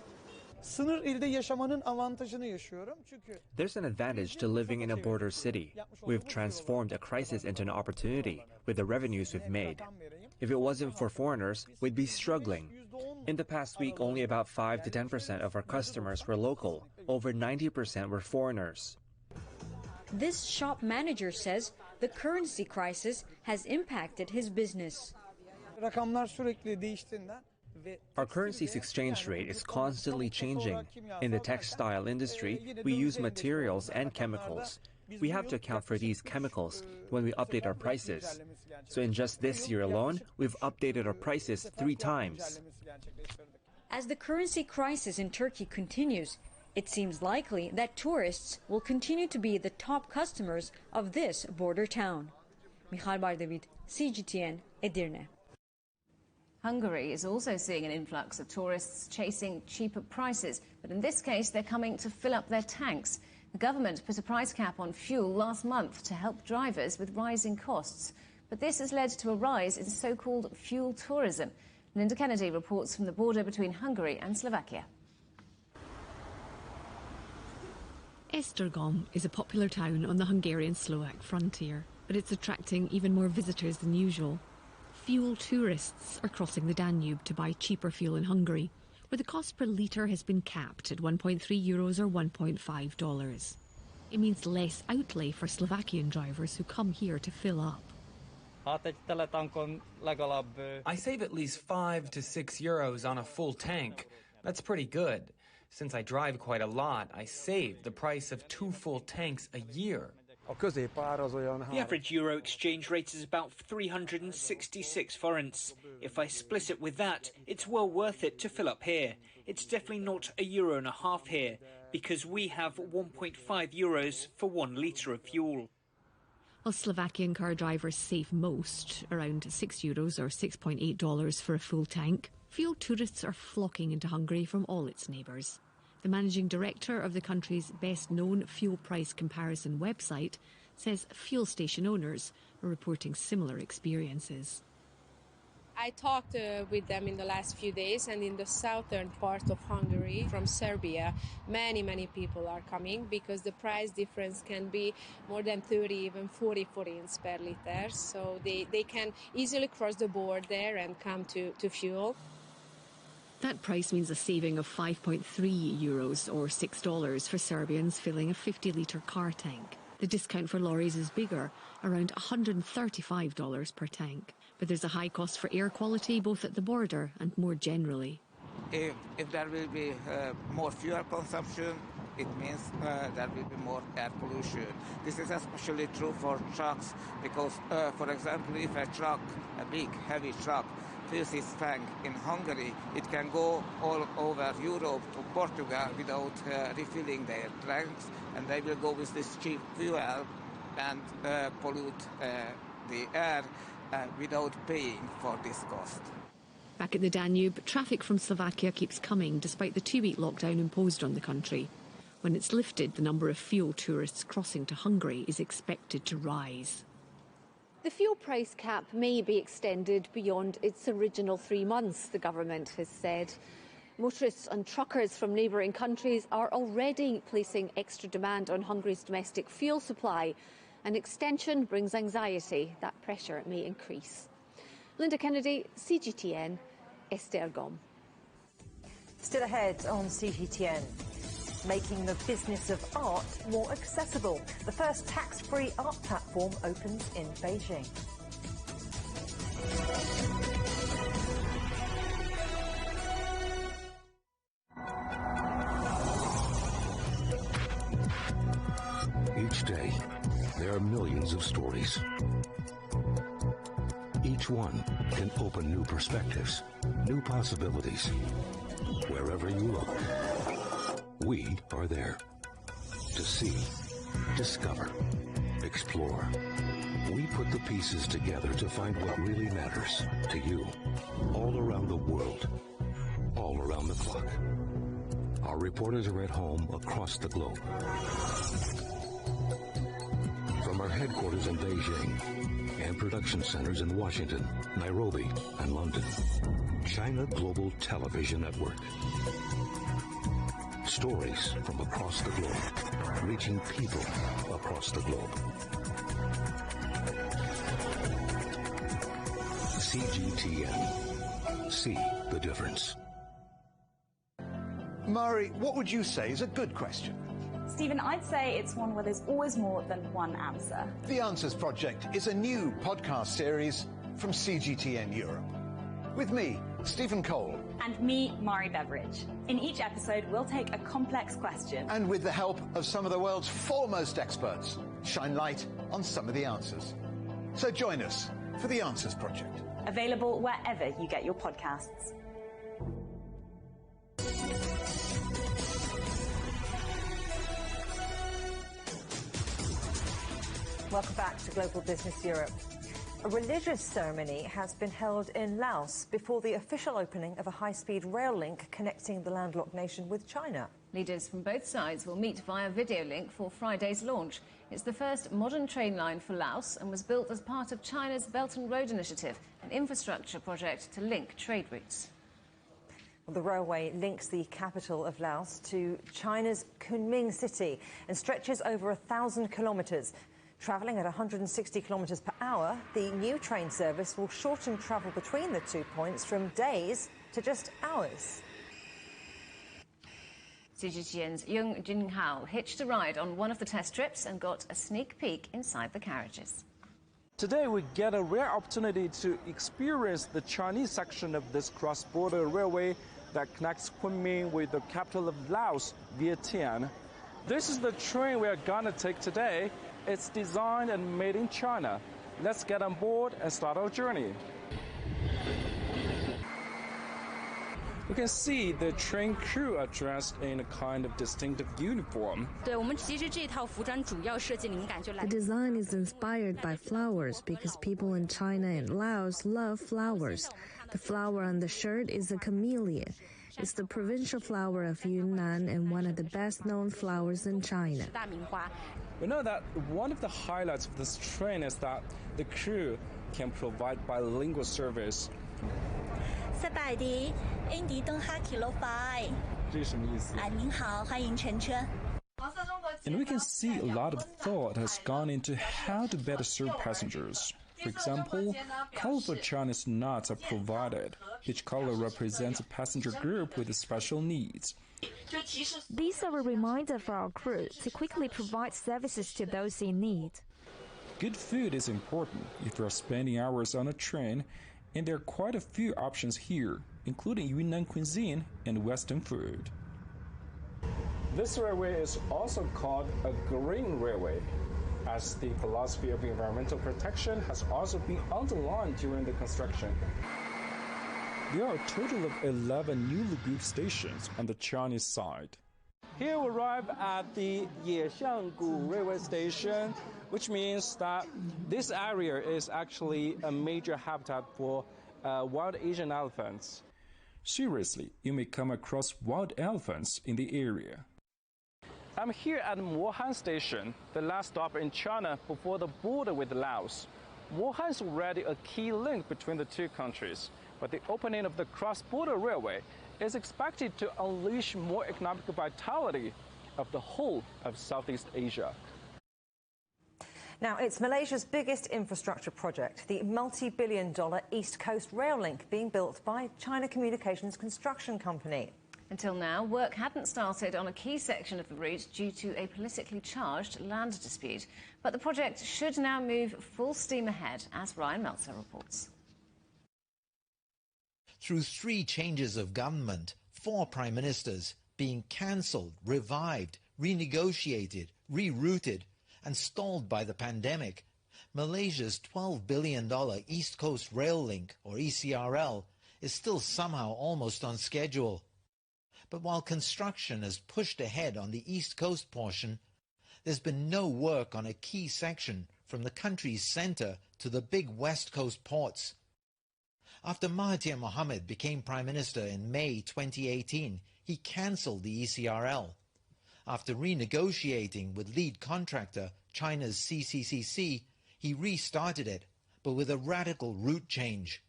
There's an advantage to living in a border city. We've transformed a crisis into an opportunity with the revenues we've made. If it wasn't for foreigners, we'd be struggling. In the past week, only about 5 to 10% of our customers were local. Over 90% were foreigners. This shop manager says the currency crisis has impacted his business. Our currency's exchange rate is constantly changing. In the textile industry, we use materials and chemicals. We have to account for these chemicals when we update our prices. So in just this year alone, we've updated our prices 3 times. As the currency crisis in Turkey continues, it seems likely that tourists will continue to be the top customers of this border town. Michal Bardavit, CGTN, Edirne. Hungary is also seeing an influx of tourists chasing cheaper prices, but in this case they're coming to fill up their tanks. The government put a price cap on fuel last month to help drivers with rising costs, but this has led to a rise in so-called fuel tourism. Linda Kennedy reports from the border between Hungary and Slovakia. Esztergom is a popular town on the Hungarian-Slovak frontier, but it's attracting even more visitors than usual. Fuel tourists are crossing the Danube to buy cheaper fuel in Hungary, where the cost per litre has been capped at €1.3 or $1.5. It means less outlay for Slovakian drivers who come here to fill up. I save at least €5 to €6 on a full tank. That's pretty good. Since I drive quite a lot, I save the price of 2 full tanks a year. The average euro exchange rate is about 366 forints. If I split it with that, it's well worth it to fill up here. It's definitely not €1.50 here, because we have 1.5 euros for 1 litre of fuel. While Slovakian car drivers save most, around €6 or $6.8 for a full tank, fuel tourists are flocking into Hungary from all its neighbours. The managing director of the country's best-known fuel price comparison website says fuel station owners are reporting similar experiences. I talked with them in the last few days, and in the southern part of Hungary, from Serbia, many people are coming because the price difference can be more than 30, even 40 forints per litre. So they can easily cross the board there and come to fuel. That price means a saving of €5.3 or $6 for Serbians filling a 50-litre car tank. The discount for lorries is bigger, around $135 per tank. But there's a high cost for air quality both at the border and more generally. If there will be more fuel consumption, it means there will be more air pollution. This is especially true for trucks because, for example, if a truck, a big, heavy truck, fills its tank in Hungary, it can go all over Europe to Portugal without refilling their tanks, and they will go with this cheap fuel and pollute the air without paying for this cost. Back at the Danube, traffic from Slovakia keeps coming despite the 2-week lockdown imposed on the country. When it's lifted, the number of fuel tourists crossing to Hungary is expected to rise. The fuel price cap may be extended beyond its original 3 months, the government has said. Motorists and truckers from neighbouring countries are already placing extra demand on Hungary's domestic fuel supply. An extension brings anxiety. That pressure may increase. Linda Kennedy, CGTN, Esztergom. Still ahead on CGTN. Making the business of art more accessible. The first tax-free art platform opens in Beijing. Each day, there are millions of stories. Each one can open new perspectives, new possibilities. Wherever you look, we are there to see, discover, explore. We put the pieces together to find what really matters to you, all around the world, all around the clock. Our reporters are at home across the globe. From our headquarters in Beijing and production centers in Washington, Nairobi, and London, China Global Television Network. Stories from across the globe, reaching people across the globe. CGTN. See the difference. Mari, what would you say is a good question? Stephen, I'd say it's one where there's always more than one answer. The Answers Project is a new podcast series from CGTN Europe. With me, Stephen Cole. And me, Mari Beveridge. In each episode, we'll take a complex question. And with the help of some of the world's foremost experts, shine light on some of the answers. So join us for The Answers Project. Available wherever you get your podcasts. Welcome back to Global Business Europe. A religious ceremony has been held in Laos before the official opening of a high-speed rail link connecting the landlocked nation with China. Leaders from both sides will meet via video link for Friday's launch. It's the first modern train line for Laos and was built as part of China's Belt and Road Initiative, an infrastructure project to link trade routes. The railway links the capital of Laos to China's Kunming city and stretches over 1,000 kilometres. Travelling at 160 kilometres per hour, the new train service will shorten travel between the 2 points from days to just hours. CGTN's Yung Jinhao hitched a ride on one of the test trips and got a sneak peek inside the carriages. Today we get a rare opportunity to experience the Chinese section of this cross-border railway that connects Kunming with the capital of Laos, Vientiane. This is the train we are gonna take today. It's designed and made in China. Let's get on board and start our journey. You can see the train crew are dressed in a kind of distinctive uniform. The design is inspired by flowers because people in China and Laos love flowers. The flower on the shirt is a camellia. It's the provincial flower of Yunnan and one of the best-known flowers in China. We know that one of the highlights of this train is that the crew can provide bilingual service. And we can see a lot of thought has gone into how to better serve passengers. For example, colorful Chinese knots are provided. Each color represents a passenger group with special needs. These are a reminder for our crew to quickly provide services to those in need. Good food is important if you are spending hours on a train, and there are quite a few options here, including Yunnan cuisine and Western food. This railway is also called a green railway, as the philosophy of environmental protection has also been underlined during the construction. There are a total of 11 new loop stations on the Chinese side. Here we arrive at the Yexianggu railway station, which means that this area is actually a major habitat for wild Asian elephants. Seriously, you may come across wild elephants in the area. I'm here at Mohan Station, the last stop in China before the border with Laos. Mohan is already a key link between the two countries, but the opening of the cross-border railway is expected to unleash more economic vitality of the whole of Southeast Asia. Now, it's Malaysia's biggest infrastructure project, the multi-billion-dollar East Coast Rail Link being built by China Communications Construction Company. Until now, work hadn't started on a key section of the route due to a politically charged land dispute. But the project should now move full steam ahead, as Ryan Meltzer reports. Through 3 changes of government, 4 prime ministers being cancelled, revived, renegotiated, rerouted and stalled by the pandemic, Malaysia's $12 billion East Coast Rail Link, or ECRL, is still somehow almost on schedule. But while construction has pushed ahead on the East Coast portion, there's been no work on a key section from the country's centre to the big West Coast ports. After Mahathir Mohamad became Prime Minister in May 2018, he cancelled the ECRL. After renegotiating with lead contractor China's CCCC, he restarted it, but with a radical route change.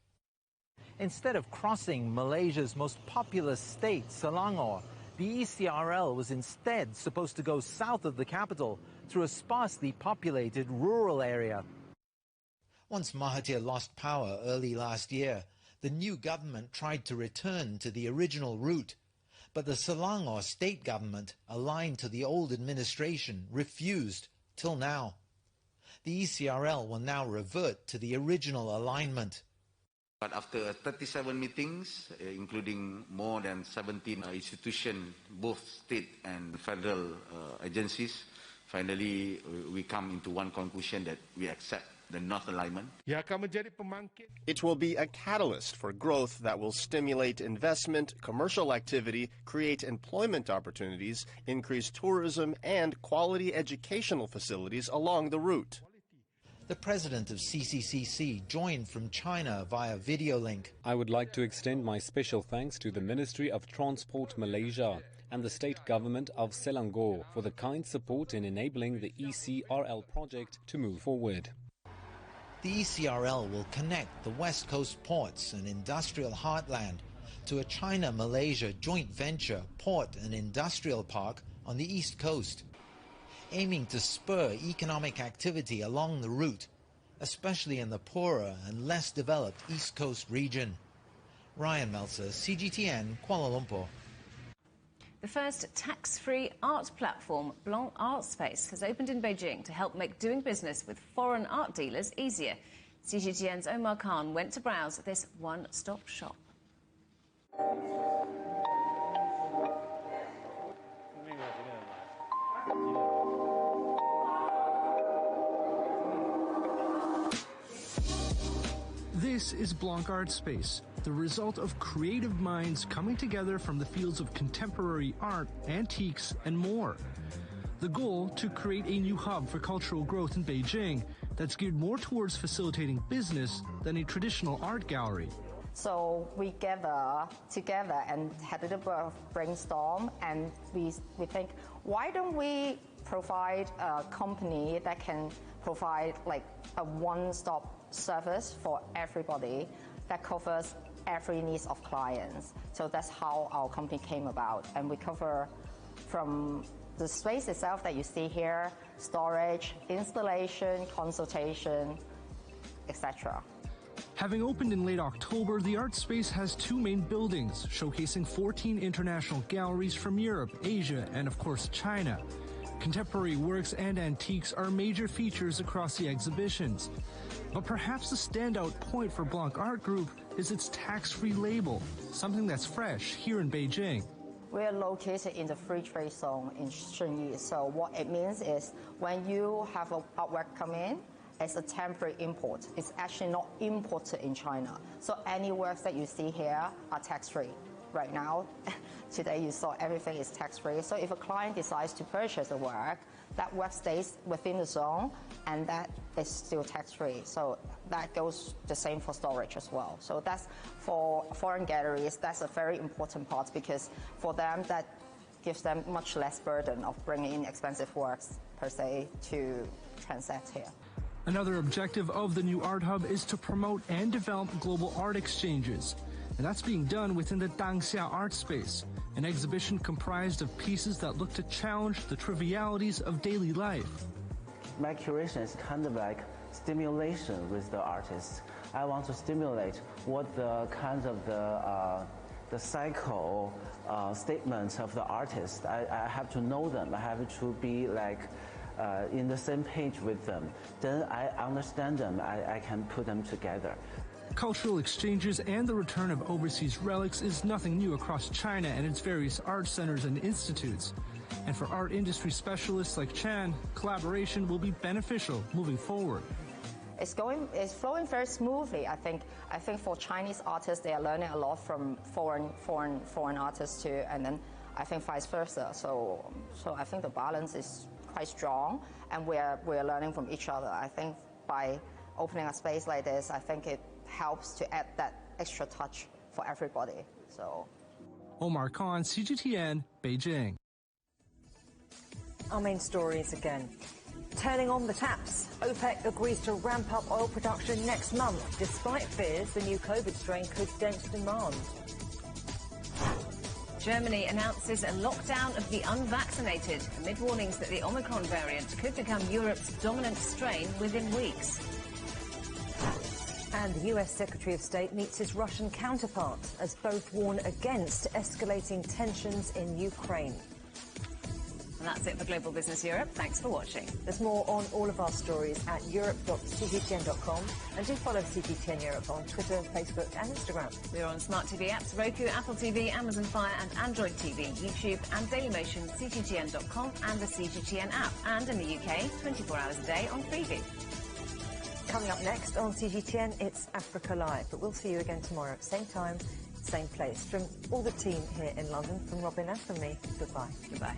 Instead of crossing Malaysia's most populous state, Selangor, the ECRL was instead supposed to go south of the capital through a sparsely populated rural area. Once Mahathir lost power early last year, the new government tried to return to the original route, but the Selangor state government, aligned to the old administration, refused till now. The ECRL will now revert to the original alignment. But after 37 meetings, including more than 17 institutions, both state and federal agencies, finally we come into one conclusion that we accept the North alignment. It will be a catalyst for growth that will stimulate investment, commercial activity, create employment opportunities, increase tourism, and quality educational facilities along the route. The president of CCCC joined from China via video link. I would like to extend my special thanks to the Ministry of Transport Malaysia and the state government of Selangor for the kind support in enabling the ECRL project to move forward. The ECRL will connect the West Coast ports and industrial heartland to a China-Malaysia joint venture port and industrial park on the East Coast, aiming to spur economic activity along the route, especially in the poorer and less developed East Coast region. Ryan Meltzer, CGTN, Kuala Lumpur. The first tax-free art platform, Blanc Art Space, has opened in Beijing to help make doing business with foreign art dealers easier. CGTN's Omar Khan went to browse this one-stop shop. This is Blanc Art Space, the result of creative minds coming together from the fields of contemporary art, antiques, and more. The goal, to create a new hub for cultural growth in Beijing that's geared more towards facilitating business than a traditional art gallery. So we gather together and had a little brainstorm, and we think, why don't we provide a company that can provide like a one-stop service for everybody that covers every needs of clients. So that's how our company came about, and we cover from the space itself that you see here, storage, installation, consultation, etc. Having opened in late October, the art space has two main buildings, showcasing 14 international galleries from Europe, Asia, and of course China. Contemporary works and antiques are major features across the exhibitions. But perhaps the standout point for Blanc Art Group is its tax-free label, something that's fresh here in Beijing. We're located in the free trade zone in Shunyi. So what it means is when you have an artwork come in, it's a temporary import. It's actually not imported in China. So any works that you see here are tax-free. Right now, today you saw everything is tax-free. So if a client decides to purchase a work, that work stays within the zone and that is still tax-free. So that goes the same for storage as well. So that's for foreign galleries, that's a very important part because for them that gives them much less burden of bringing in expensive works per se to transact here. Another objective of the new art hub is to promote and develop global art exchanges. And that's being done within the Dangxia Art Space, an exhibition comprised of pieces that look to challenge the trivialities of daily life. My curation is kind of like stimulation with the artist. I want to stimulate what the kind of the cycle statements of the artist. I have to know them. I have to be like in the same page with them. Then I understand them. I can put them together. Cultural exchanges and the return of overseas relics is nothing new across China and its various art centers and institutes. And for art industry specialists like Chan, collaboration will be beneficial moving forward. It's flowing very smoothly. I think for Chinese artists, they are learning a lot from foreign artists too, and then I think vice versa. So I think the balance is quite strong, and we're learning from each other. I think by opening a space like this, I think it helps to add that extra touch for everybody. So, Omar Khan, CGTN, Beijing. Our main stories again. Turning on the taps. OPEC agrees to ramp up oil production next month, despite fears the new COVID strain could dent demand. Germany announces a lockdown of the unvaccinated amid warnings that the Omicron variant could become Europe's dominant strain within weeks. And the US Secretary of State meets his Russian counterpart as both warn against escalating tensions in Ukraine. And that's it for Global Business Europe. Thanks for watching. There's more on all of our stories at europe.cgtn.com, and do follow CGTN Europe on Twitter, Facebook and Instagram. We're on smart TV apps, Roku, Apple TV, Amazon Fire and Android TV, YouTube and Dailymotion, CGTN.com and the CGTN app. And in the UK, 24 hours a day on Freeview. Coming up next on CGTN, it's Africa Live. But we'll see you again tomorrow at same time, same place. From all the team here in London, from Robin and from me, goodbye. Goodbye.